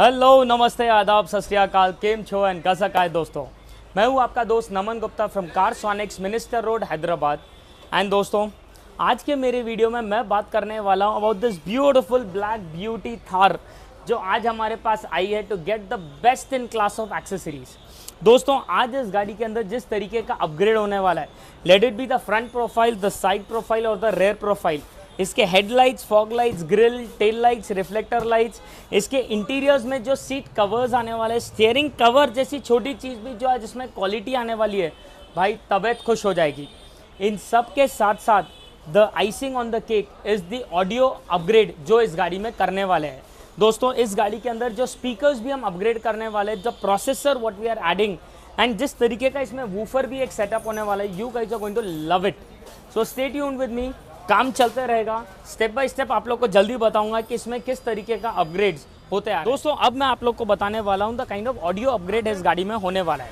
Hello, नमस्ते, आदाब, सत श्री अकाल, केम छो एंड कैसा का है दोस्तों। मैं हूं आपका दोस्त Naman Gupta from Car Sonics, Minister Road, Hyderabad. And दोस्तों, आज के मेरे वीडियो में मैं बात करने वाला हूं about this beautiful black beauty Thar जो आज हमारे पास आई है to get the best in class of accessories. दोस्तों, आज इस गाड़ी के अंदर जिस तरीके का अपग्रेड होने वाला है, let it be the front profile, the side profile और द रेयर प्रोफाइल, इसके headlights, fog lights, grill, tail lights, reflector lights, इसके इंटीरियर्स में जो सीट कवर्स आने वाले हैं, स्टीयरिंग कवर जैसी छोटी चीज़ भी जो आज इसमें क्वालिटी आने वाली है, भाई तबीयत खुश हो जाएगी। इन सब के साथ साथ the icing on the cake is the audio upgrade जो इस गाड़ी में करने वाले हैं। दोस्तों, इस गाड़ी के अंदर जो स्पीकर्स भी हम अपग्रेड करने वाले हैं, the processor what we are adding, and जिस तरीके का इसमें वूफर भी एक सेटअप होने वाला है, you guys are going to love it. So stay tuned with me, काम चलते रहेगा। स्टेप बाय स्टेप आप लोग को जल्दी बताऊंगा कि इसमें किस तरीके का अपग्रेड्स होते हैं। दोस्तों, अब मैं आप लोग को बताने वाला हूं the kind of audio upgrade इस गाड़ी में होने वाला है।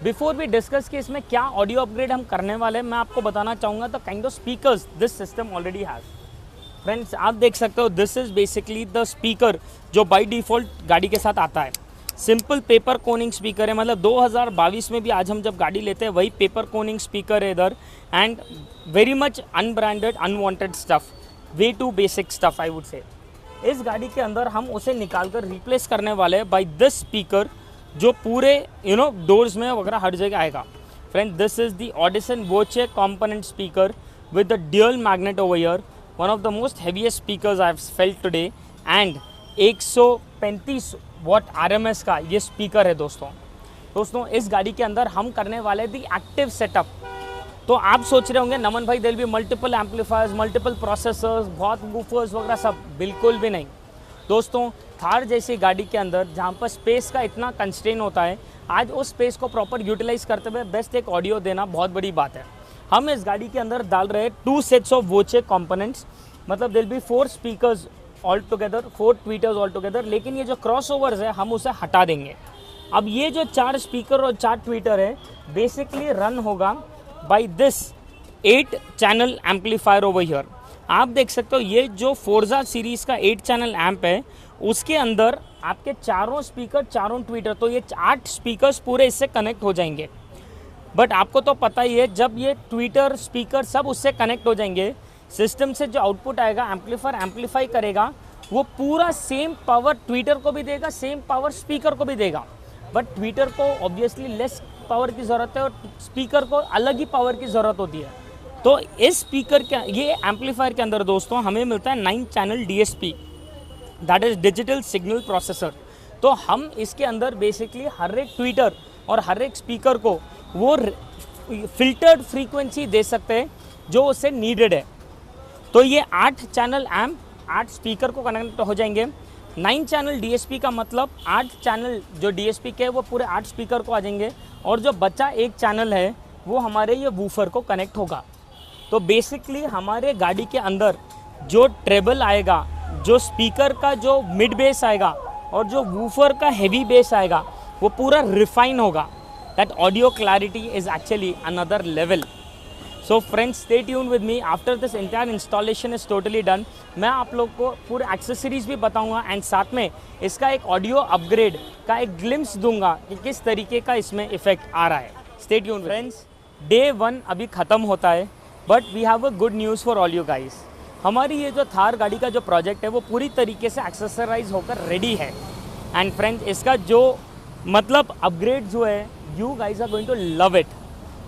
बिफोर वी डिस्कस कि इसमें क्या ऑडियो अपग्रेड हम करने वाले हैं, मैं आपको बताना चाहूँगा the kind of speakers this system already has. Friends, आप देख सकते हो, this is basically the speaker जो बाई डिफ़ॉल्ट गाड़ी के साथ आता है। सिंपल पेपर कोनिंग स्पीकर है, मतलब 2022 में भी आज हम जब गाड़ी लेते हैं वही पेपर कोनिंग स्पीकर है इधर। And very much unbranded, unwanted stuff, way too basic stuff I would say. इस गाड़ी के अंदर हम उसे निकाल कर रिप्लेस करने वाले हैं बाई दिस स्पीकर जो पूरे डोर्स में वगैरह हर जगह आएगा। Friend, this is the Audison Voce component speaker with the dual magnet over here, one of the most heaviest speakers I have felt today. And 135 watt RMS का ये speaker है दोस्तों, इस गाड़ी के अंदर हम करने वाले दी एक्टिव सेटअप। तो आप सोच रहे होंगे नमन भाई, there will be multiple amplifiers, multiple processors, बहुत वूफर्स वगैरह सब। बिल्कुल भी नहीं दोस्तों। थार जैसी गाड़ी के अंदर जहाँ पर स्पेस का इतना कंस्ट्रेन होता है, आज उस स्पेस को प्रॉपर यूटिलाइज करते हुए बेस्ट एक ऑडियो देना बहुत बड़ी बात है। हम इस गाड़ी के अंदर डाल रहे हैं 2 सेट्स ऑफ वोचे कंपोनेंट्स, मतलब there will be 4 speakers all together, 4 tweeters all together. लेकिन ये जो क्रॉस ओवर्स है हम उसे हटा देंगे। अब ये जो 4 स्पीकर और 4 ट्वीटर है बेसिकली रन होगा by this 8 channel amplifier over here. आप देख सकते हो, ये जो फोर्जा सीरीज का 8 चैनल एम्प है उसके अंदर आपके चारों स्पीकर, चारों ट्वीटर, तो ये 8 स्पीकर्स पूरे इससे कनेक्ट हो जाएंगे। बट आपको तो पता ही है, जब ये ट्वीटर, स्पीकर सब उससे कनेक्ट हो जाएंगे, सिस्टम से जो आउटपुट आएगा, एम्पलीफायर एम्पलीफाई करेगा, वो पूरा सेम पावर ट्वीटर को भी देगा, सेम पावर स्पीकर को भी देगा। बट ट्वीटर को ऑब्वियसली लेस पावर की ज़रूरत है और स्पीकर को अलग ही पावर की ज़रूरत होती है। तो इस स्पीकर के, ये एम्पलीफायर के अंदर दोस्तों हमें मिलता है 9 channel DSP, that is digital signal processor. तो हम इसके अंदर बेसिकली हर एक ट्वीटर और हर एक स्पीकर को वो फिल्टर्ड फ्रीक्वेंसी दे सकते हैं जो उससे नीडेड है। तो ये 8 चैनल एम्प 8 स्पीकर को कनेक्ट हो जाएंगे। 9 चैनल DSP का मतलब 8 चैनल जो DSP के वो पूरे 8 स्पीकर को आ जाएंगे, और जो बचा एक चैनल है वो हमारे ये वूफर को कनेक्ट होगा। तो बेसिकली हमारे गाड़ी के अंदर जो ट्रेबल आएगा, जो स्पीकर का जो मिड बेस आएगा और जो वूफर का हैवी बेस आएगा, वो पूरा रिफाइन होगा। That audio clarity is actually another level. So friends, stay tuned with me. After this entire installation is totally done, मैं आप लोग को पूरे एक्सेसरीज भी बताऊंगा एंड साथ में इसका एक ऑडियो अपग्रेड का एक ग्लिम्स दूंगा कि किस तरीके का इसमें इफेक्ट आ रहा है। Stay tuned friends. डे 1 अभी ख़त्म होता है, but we have a good news for all you guys. हमारी ये जो थार गाड़ी का जो प्रोजेक्ट है वो पूरी तरीके से एक्सेसराइज होकर रेडी है। एंड फ्रेंड्स, इसका जो मतलब अपग्रेड जो है, you guys are going to love it.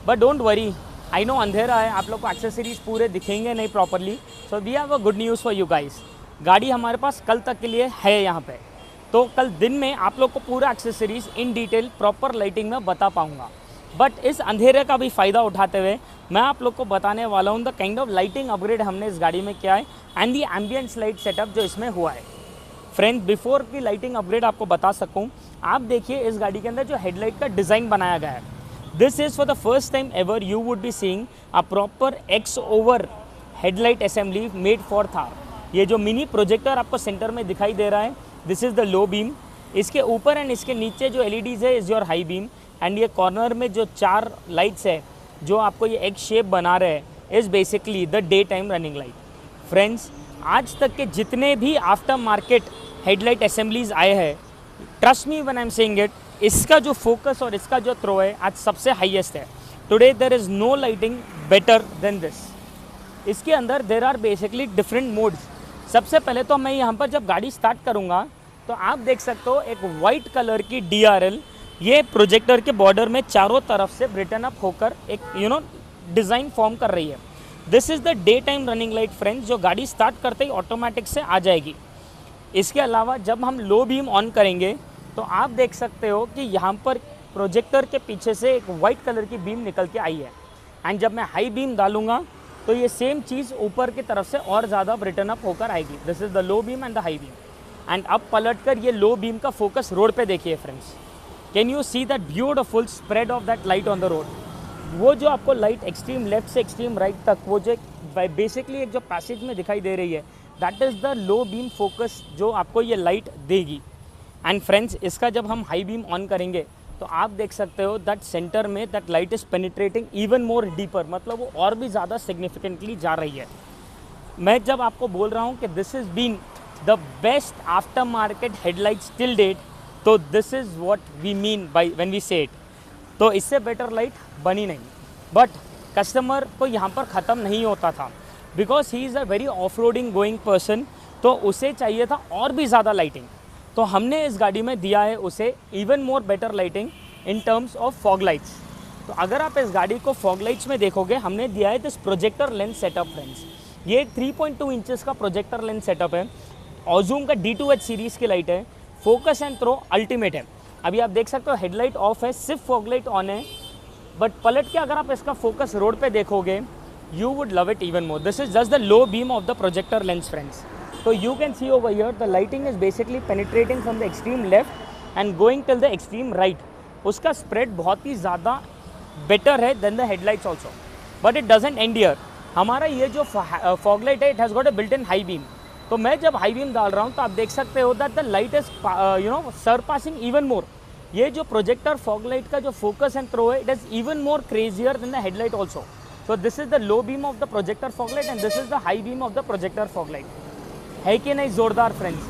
But don't worry, I know अंधेरा है, आप लोग को एक्सेसरीज पूरे दिखेंगे नहीं properly. So we have a good news for you guys. गाड़ी हमारे पास कल तक के लिए है यहाँ पे, तो कल दिन में आप लोग को पूरा accessories in detail proper lighting में बता पाऊँगा। बट इस अंधेरे का भी फ़ायदा उठाते हुए मैं आप लोग को बताने वाला हूँ the kind of lighting upgrade हमने इस गाड़ी में किया है and the ambience light setup जो इसमें हुआ है। फ्रेंड, बिफोर की लाइटिंग अपग्रेड आपको बता सकूँ, आप देखिए इस गाड़ी के अंदर जो हेडलाइट का डिज़ाइन बनाया गया है, this is for the first time ever you would be seeing a proper X over headlight assembly made for Thar. ये जो मिनी प्रोजेक्टर आपको सेंटर में दिखाई दे रहा है, this is the low beam. इसके ऊपर एंड इसके नीचे जो LEDs है is your high beam. And ये कॉर्नर में जो 4 लाइट्स है जो आपको ये एक शेप बना रहे हैं, is basically the day time running light. Friends, आज तक के जितने भी आफ्टर मार्केट हेडलाइट असेंबलीज आए हैं trust me when I am saying it, इसका जो फोकस और इसका जो थ्रो है आज सबसे हाईएस्ट है। Today there is no lighting better than this. इसके अंदर there are basically different modes. सबसे पहले तो मैं यहाँ पर जब गाड़ी स्टार्ट करूँगा तो आप देख सकते हो एक वाइट कलर की DRL ये प्रोजेक्टर के बॉर्डर में चारों तरफ से ब्रिटन अप होकर एक डिज़ाइन फॉर्म कर रही है। This is the day time running light friends, जो गाड़ी स्टार्ट करते ही ऑटोमेटिक से आ जाएगी। इसके अलावा जब हम लो बीम ऑन करेंगे तो आप देख सकते हो कि यहाँ पर प्रोजेक्टर के पीछे से एक वाइट कलर की बीम निकल के आई है। एंड जब मैं हाई बीम डालूंगा तो ये सेम चीज़ ऊपर की तरफ से और ज़्यादा ब्रिटन अप होकर आएगी। This is the low beam and the high beam. And अब पलट कर ये लो बीम का फोकस रोड पे देखिए friends. Can you see that beautiful spread of that light on the road. वो जो आपको लाइट एक्सट्रीम लेफ्ट से एक्सट्रीम राइट तक वो जो बेसिकली एक जो पैसेज में दिखाई दे रही है, that is the low beam focus जो आपको ये लाइट देगी। एंड फ्रेंड्स इसका जब हम हाई बीम ऑन करेंगे तो आप देख सकते हो दैट सेंटर में that light is penetrating even more deeper, मतलब वो और भी ज़्यादा सिग्निफिकेंटली जा रही है। मैं जब आपको बोल रहा हूँ कि this is been the best after market headlights till date, तो this is what we mean by when we say it. तो इससे बेटर लाइट बनी नहीं, बट कस्टमर को यहाँ पर ख़त्म नहीं होता था because he is a very off roading going person, तो उसे चाहिए था और भी ज़्यादा लाइटिंग। तो हमने इस गाड़ी में दिया है उसे even more better lighting in terms of fog lights. तो अगर आप इस गाड़ी को फॉग लाइट्स में देखोगे, हमने दिया है this projector lens setup friends. ये 3.2 इंचेस का प्रोजेक्टर लेंस सेटअप है। ऑजूम का D2H सीरीज़ की लाइट है। फोकस एंड थ्रो अल्टीमेट है। अभी आप देख सकते हो हेडलाइट ऑफ है, सिर्फ फॉग लाइट ऑन है, बट पलट के अगर आप इसका फोकस रोड पे देखोगे you would love it even more. This is just the low beam of the projector lens friends. So you can see over here the lighting is basically penetrating from the extreme left and going till the extreme right. उसका spread बहुत ही ज़्यादा better है than the headlights also. But it doesn't end here. हमारा ये जो fog light है, it has got a built-in high beam. तो मैं जब high beam डाल रहा हूँ तो आप देख सकते हो that the light is surpassing even more. ये जो projector fog light का जो focus and throw है, it is even more crazier than the headlight also. So this is the low beam of the projector fog light and this is the high beam of the projector fog light. है कि नहीं ज़ोरदार friends.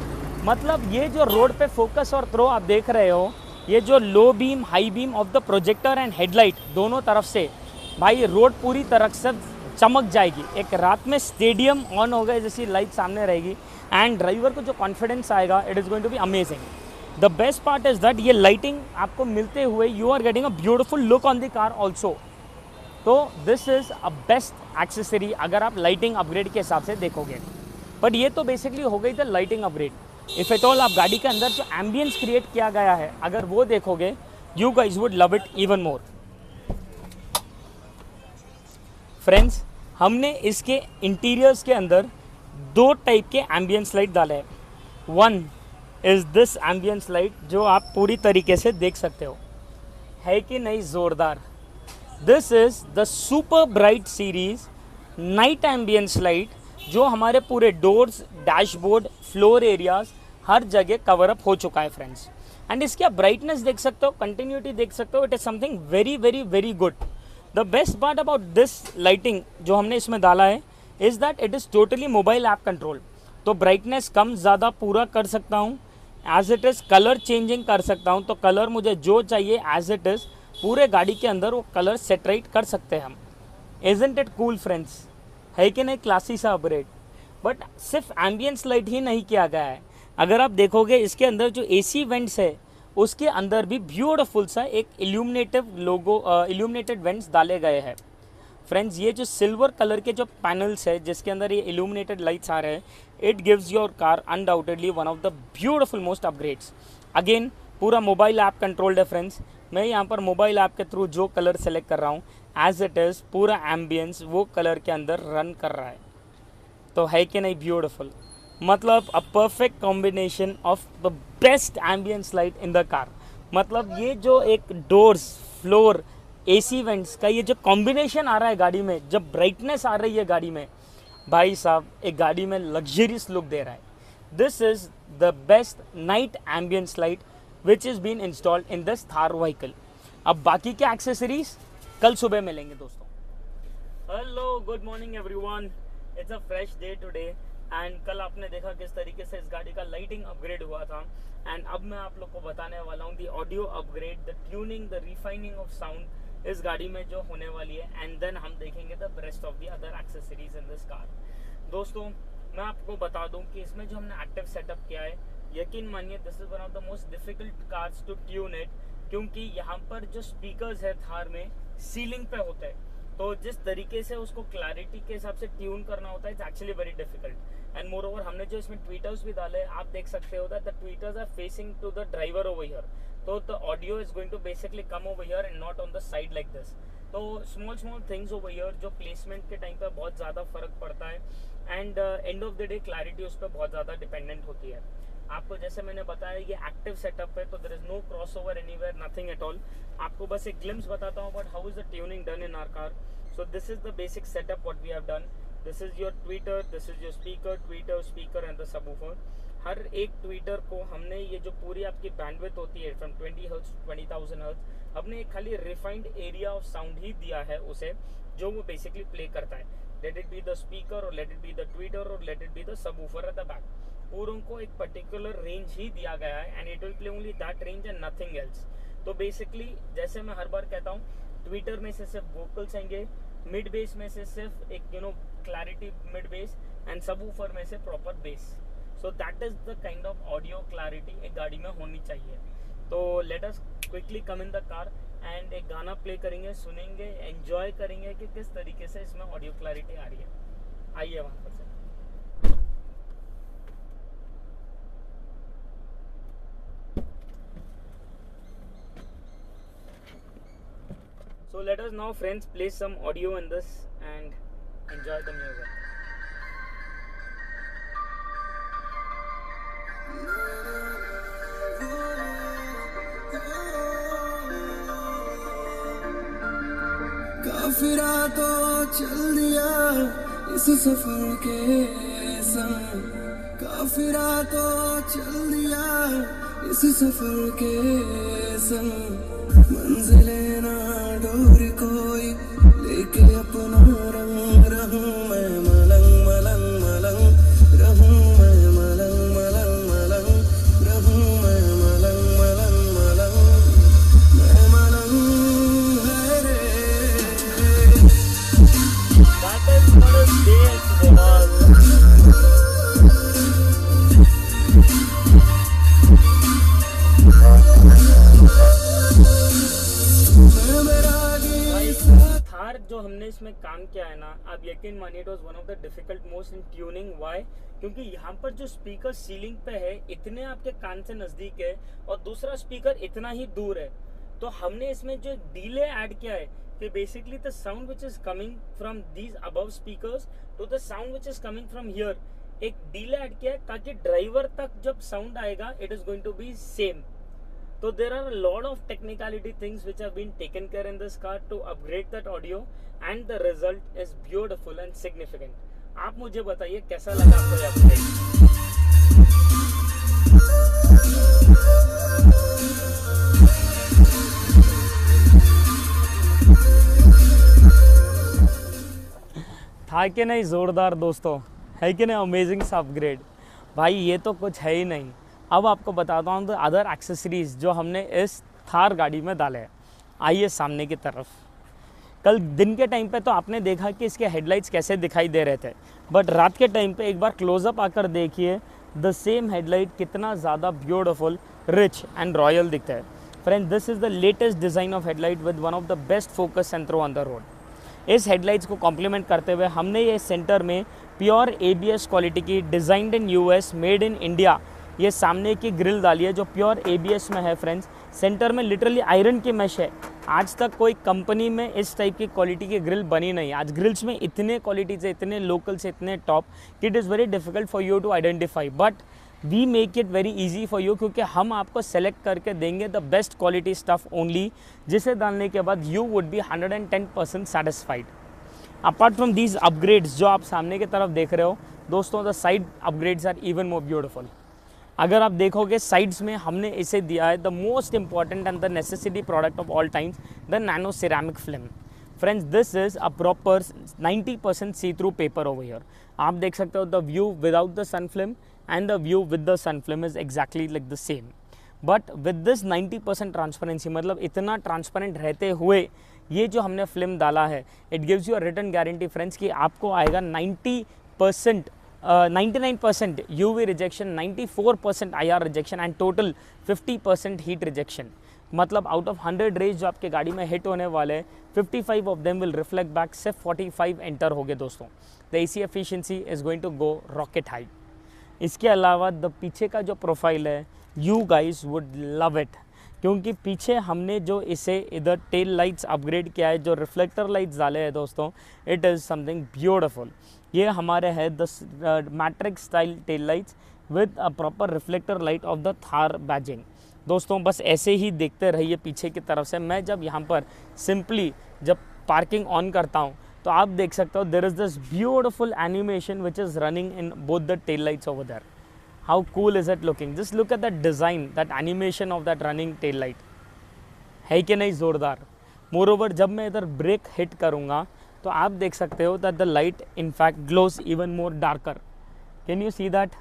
मतलब ये जो road पे focus और throw आप देख रहे हो, ये जो low beam high beam of the projector and headlight दोनों तरफ से, भाई रोड पूरी तरह से चमक जाएगी। एक रात में स्टेडियम ऑन हो गए जैसी लाइट सामने रहेगी एंड ड्राइवर को जो कॉन्फिडेंस आएगा, it is going to be amazing. The best part is that ये लाइटिंग आपको मिलते हुए you are getting a beautiful look on the car also. तो this is a best accessory अगर आप लाइटिंग अपग्रेड के हिसाब से देखोगे। बट ये तो बेसिकली हो गई the lighting upgrade. If at all आप गाड़ी के अंदर जो एम्बियंस क्रिएट किया गया है अगर वो देखोगे, you guys would love it even more. Friends हमने इसके इंटीरियर्स के अंदर दो टाइप के एम्बियंस लाइट डाले हैं। One is this ambience light जो आप पूरी तरीके से देख सकते हो, है कि नहीं ज़ोरदार। This is the super bright series night ambience light जो हमारे पूरे डोर्स, डैशबोर्ड, फ्लोर एरियाज हर जगह कवर अप हो चुका है फ्रेंड्स। एंड इसकी आप ब्राइटनेस देख सकते हो, कंटिन्यूटी देख सकते हो, it is something very very very good. The best part about this lighting जो हमने इसमें डाला है is that it is totally mobile app control. तो ब्राइटनेस कम ज़्यादा पूरा कर सकता हूँ, as it is colour changing कर सकता हूँ। तो कलर मुझे जो चाहिए एज इट इज़ पूरे गाड़ी के अंदर वो कलर सेटराइट कर सकते हैं हम। इज़न्ट इट कूल फ्रेंड्स, है कि नहीं क्लासी सा अपग्रेड। बट सिर्फ एम्बियंस लाइट ही नहीं किया गया है, अगर आप देखोगे इसके अंदर जो AC वेंट्स है उसके अंदर भी ब्यूटीफुल सा एक इल्यूमिनेटेड वेंट्स डाले गए हैं फ्रेंड्स। ये जो सिल्वर कलर के जो पैनल्स है जिसके अंदर ये इल्यूमिनेटेड लाइट्स आ रहे हैं, it gives your car undoubtedly one of the beautiful most upgrades. Again पूरा मोबाइल ऐप कंट्रोल्ड है फ्रेंड्स। मैं यहाँ पर मोबाइल ऐप के थ्रू जो कलर सेलेक्ट कर रहा हूँ एज इट इज़ पूरा एम्बियंस वो कलर के अंदर रन कर रहा है। तो है कि नहीं ब्यूटीफुल, मतलब a perfect combination of the best ambience light in the car. मतलब ये जो एक डोर्स, फ्लोर, AC वेंट्स का ये जो कॉम्बिनेशन आ रहा है गाड़ी में, जब ब्राइटनेस आ रही है गाड़ी में, भाई साहब एक गाड़ी में लग्जरियस लुक दे रहा है। This is the best night ambience light which is been installed in this Thar vehicle. अब बाकी के एक्सेसरीज कल सुबह मिलेंगे दोस्तों। Hello, good morning everyone, it's a fresh day today and कल आपने देखा किस तरीके से इस गाड़ी का लाइटिंग अपग्रेड हुआ था। एंड अब मैं आप लोग को बताने वाला हूँ the audio upgrade, the tuning, the refining of sound इस गाड़ी में जो होने वाली है। एंड देन हम देखेंगे the rest of the other accessories in this car. दोस्तों मैं आपको बता दूं कि इसमें जो हमने एक्टिव सेटअप किया है, यकीन मानिए this is one of the most difficult cars to tune it, क्योंकि यहाँ पर जो स्पीकर्स है थार में सीलिंग पे होते हैं, तो जिस तरीके से उसको क्लैरिटी के हिसाब से ट्यून करना होता है it's actually very difficult. And more over हमने जो इसमें ट्वीटर्स भी डाले, आप देख सकते हो that the tweeters are facing to the driver over here, तो the audio is going to basically come over here and not on the side like this. तो स्मॉल थिंग्स ओवर हियर जो placement के time पे बहुत ज़्यादा फर्क पड़ता है। And end of the day clarity उस पर बहुत ज़्यादा डिपेंडेंट होती है। आपको जैसे मैंने बताया ये एक्टिव सेटअप है, तो there is no crossover anywhere, nothing at all. आपको बस एक ग्लिम्स बताता हूँ but how is the tuning done in our car. So this is the basic setup what we have done. This is your tweeter, this is your speaker and the subwoofer. हर एक tweeter को हमने ये जो पूरी आपकी bandwidth होती है फ्रॉम 20 हर्ट्ज 20,000 हर्ट्ज, हमने एक खाली रिफाइंड एरिया ऑफ साउंड ही दिया है उसे, जो वो बेसिकली प्ले करता है। Let it be the speaker और let it be the tweeter और let it be the subwoofer at the back, पूरों को एक पर्टिकुलर रेंज ही दिया गया है and it will play only that range and nothing else. तो बेसिकली जैसे मैं हर बार कहता हूँ, ट्वीटर में से सिर्फ वोकल्स आएंगे, मिड बेस में से सिर्फ एक clarity mid base, and subwoofer में से proper base. So that is the kind of audio clarity एक गाड़ी में होनी चाहिए। तो let us quickly come in the car and एक गाना प्ले करेंगे, सुनेंगे, एंजॉय करेंगे कि किस तरीके से इसमें ऑडियो क्लैरिटी आ रही है। आइए वहाँ पर से। So let us now friends play some audio in this and enjoy the music. काफिरा तो चल दिया इस सफर के संग, काफिरा तो चल दिया इस सफर के संग, मंजिले ना ढूंढ कोई लेके अपना रंग, रहूं मैं मलंग मलंग मलंग, रहूं मैं मलंग मलंग मलंग, रहूं मैं मलंग मलंग मलंग, मैं मलंग है रे। That is not a dance, Rehan. Thar जो हमने इसमें काम किया है ना, आप यकीन मानिए it was one of the difficult most in tuning. Why? क्योंकि यहाँ पर जो स्पीकर सीलिंग पे है इतने आपके कान से नजदीक है और दूसरा स्पीकर इतना ही दूर है, तो हमने इसमें जो डिले ऐड किया है कि basically the sound which is coming from these above speakers to the sound which is coming from here, एक डिले ऐड किया है ताकि ड्राइवर तक जब साउंड आएगा it is going to be same. So there are a lot of technicality things which have been taken care in this car to upgrade that audio and the result is beautiful and significant. आप मुझे बताइए कैसा लगा आपको ये upgrade? था कि नहीं जोरदार दोस्तों, है कि नहीं अमेजिंग सा अपग्रेड। भाई ये तो कुछ है ही नहीं। अब आपको बताता हूँ अदर एक्सेसरीज़ जो हमने इस थार गाड़ी में डाले हैं। आइए सामने की तरफ। कल दिन के टाइम पे तो आपने देखा कि इसके हेडलाइट्स कैसे दिखाई दे रहे थे, बट रात के टाइम पे एक बार क्लोजअप आकर देखिए द सेम हेडलाइट कितना ज़्यादा ब्यूटीफुल, रिच एंड रॉयल दिखता है। Friend, this is the latest design of headlight with one of the best focus centre on the road. इस हेडलाइट्स को कॉम्प्लीमेंट करते हुए हमने ये सेंटर में प्योर ABS क्वालिटी की, designed in US, made in India, ये सामने की ग्रिल डाली है जो प्योर ABS में है। फ्रेंड्स, सेंटर में लिटरली आयरन की मैश है। आज तक कोई कंपनी में इस टाइप की क्वालिटी की ग्रिल बनी नहीं। आज ग्रिल्स में इतने क्वालिटी से, इतने लोकल से, इतने टॉप कि it is very difficult for you to identify, but we make it very easy for you, क्योंकि हम आपको सेलेक्ट करके देंगे the best quality stuff only, जिसे डालने के बाद you would be 110% satisfied. Apart from these upgrades जो आप सामने की तरफ देख रहे हो दोस्तों, the side upgrades are even more beautiful. अगर आप देखोगे साइड्स में हमने इसे दिया है the most important and the necessity product of all times, the nano ceramic film. Friends this is a proper 90% see through paper over here. आप देख सकते हो the view without the sun film and the view with the sun film is exactly like the same, but with this 90% transparency, मतलब इतना transparent रहते हुए ये जो हमने फिल्म डाला है, it gives you a written guarantee friends कि आपको आएगा 99% UV rejection, 94% IR rejection and total 50% heat rejection. मतलब आउट ऑफ 100 रेज जो आपके गाड़ी में हिट होने वाले 55 of them will reflect back, सिर्फ 45 एंटर हो गए दोस्तों। The AC efficiency is going to go rocket high. इसके अलावा द पीछे का जो प्रोफाइल है, you guys would love it, क्योंकि पीछे हमने जो इसे इधर टेल लाइट्स अपग्रेड किया है, जो रिफ्लेक्टर लाइट्स डाले हैं दोस्तों, इट इज़ समथिंग ब्यूटिफुल। ये हमारे है the matrix style tail lights with a proper reflector light of the Thar badging. दोस्तों बस ऐसे ही देखते रहिए पीछे की तरफ से। मैं जब यहाँ पर सिंपली जब पार्किंग ऑन करता हूँ तो आप देख सकते हो there is this beautiful animation which is running in both the tail lights over there. How cool is it looking, just look at that design, that animation of that running tail light, है कि नहीं ज़ोरदार। More over जब मैं इधर break hit करूँगा तो आप देख सकते हो that the light in fact glows even more darker. Can you see that?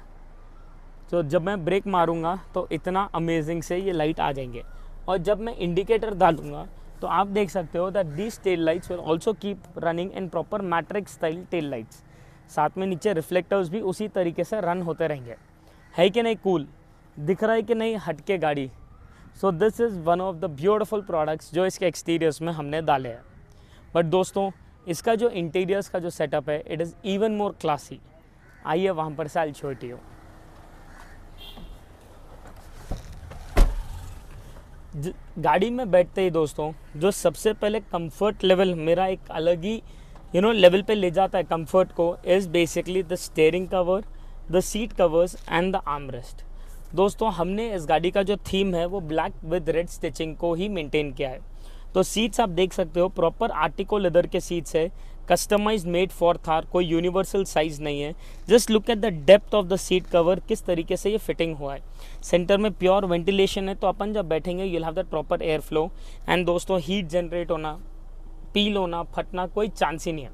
तो जब मैं ब्रेक मारूंगा तो इतना अमेजिंग से ये लाइट आ जाएंगे, और जब मैं इंडिकेटर डालूंगा तो आप देख सकते हो that these tail lights will also keep running in proper matrix style tail lights. साथ में नीचे रिफ्लेक्टर्स भी उसी तरीके से रन होते रहेंगे। है कि नहीं कूल? दिख रहा है कि नहीं हटके गाड़ी? So this is one of the beautiful products जो इसके एक्सटीरियर्स में हमने डाले हैं। बट दोस्तों इसका जो इंटीरियर्स का जो सेटअप है, it is even more classy. आइए वहाँ पर से आई शो इट यू। गाड़ी में बैठते ही दोस्तों जो सबसे पहले कंफर्ट लेवल मेरा एक अलग ही लेवल पे ले जाता है कंफर्ट को, is basically the steering cover, the seat covers and the armrest. दोस्तों हमने इस गाड़ी का जो थीम है वो ब्लैक विद रेड स्टिचिंग को ही मेंटेन किया है। तो सीट्स आप देख सकते हो प्रॉपर आर्टिको लेदर के सीट्स है, कस्टमाइज मेड फॉर थार, कोई यूनिवर्सल साइज नहीं है। Just look at the depth of the seat cover, किस तरीके से ये फिटिंग हुआ है। सेंटर में प्योर वेंटिलेशन है, तो अपन जब बैठेंगे you'll have that proper air flow. And दोस्तों हीट जनरेट होना, पील होना, फटना कोई चांस ही नहीं है।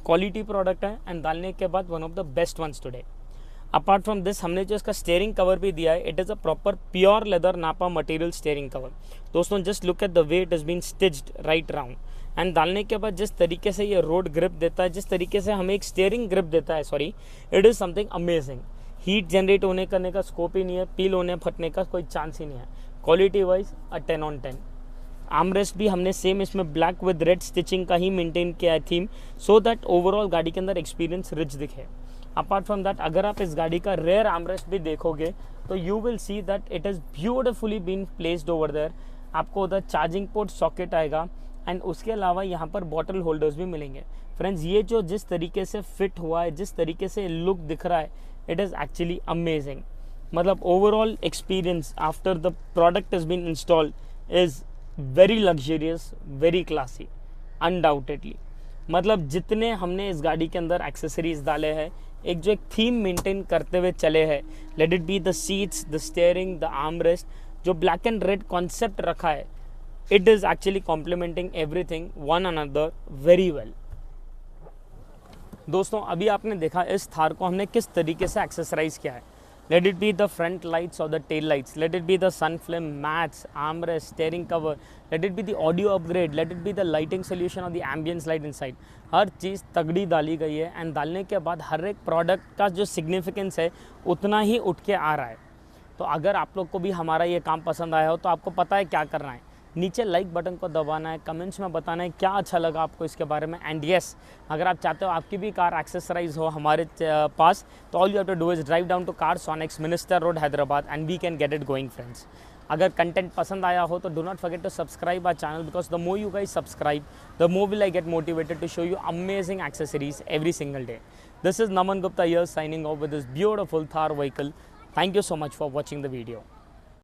क्वालिटी प्रोडक्ट है एंड डालने के बाद one of the best ones today. Apart from this हमने जो इसका स्टीयरिंग कवर भी दिया है, it is a proper pure leather nappa material steering cover. दोस्तों just look at the way it is been stitched right round. And डालने के बाद जिस तरीके से ये रोड ग्रिप देता है, जिस तरीके से हमें एक स्टीयरिंग ग्रिप देता है, sorry, it is something amazing. Heat generate होने करने का स्कोप ही नहीं है, पील होने फटने का कोई चांस ही नहीं है। Quality wise a 10 on 10। Armrest भी हमने सेम इसमें ब्लैक विद रेड स्टिचिंग का ही मेंटेन किया है थीम, सो दैट ओवरऑल गाड़ी के अंदर एक्सपीरियंस रिच दिखे। अपार्ट फ्रॉम दैट अगर आप इस गाड़ी का रेयर आर्मरेस्ट भी देखोगे तो you will see that it is beautifully been placed over there. आपको उधर चार्जिंग पोर्ट सॉकेट आएगा एंड उसके अलावा यहाँ पर बॉटल होल्डर्स भी मिलेंगे। फ्रेंड्स ये जो जिस तरीके से फिट हुआ है, जिस तरीके से लुक दिख रहा है, इट इज़ एक्चुअली अमेजिंग। मतलब overall experience after the product is been installed is very luxurious, very classy, undoubtedly. मतलब जितने हमने इस गाड़ी के अंदर एक्सेसरीज डाले हैं, एक जो एक थीम मेंटेन करते हुए चले हैं, let it be the seats, the steering, the armrest, जो ब्लैक एंड रेड कॉन्सेप्ट रखा है, it is actually complementing everything one another very well. दोस्तों अभी आपने देखा इस थार को हमने किस तरीके से एक्सेसराइज किया है। Let it be the front lights और the tail lights, let it be the sun flame, mats, armrest, steering cover, let it be the audio upgrade, let it be the lighting solution और the ambience light inside. हर चीज़ तगड़ी डाली गई है and डालने के बाद हर एक प्रोडक्ट का जो सिग्निफिकेंस है उतना ही उठ के आ रहा है। तो अगर आप लोग को भी हमारा ये काम पसंद आया हो तो आपको पता है क्या करना है, नीचे लाइक बटन को दबाना है, कमेंट्स में बताना है क्या अच्छा लगा आपको इसके बारे में। एंड येस, अगर आप चाहते हो आपकी भी कार एक्सेसराइज हो हमारे पास, तो all you have to do is drive down to Car Sonics, Minister Road, Hyderabad, and we can get it going friends. अगर कंटेंट पसंद आया हो तो do not forget to subscribe our channel, because the more you guys subscribe, the more will I get motivated to show you amazing accessories every single day. This is Naman Gupta here signing off with this beautiful Thar vehicle. Thank you so much for watching the video.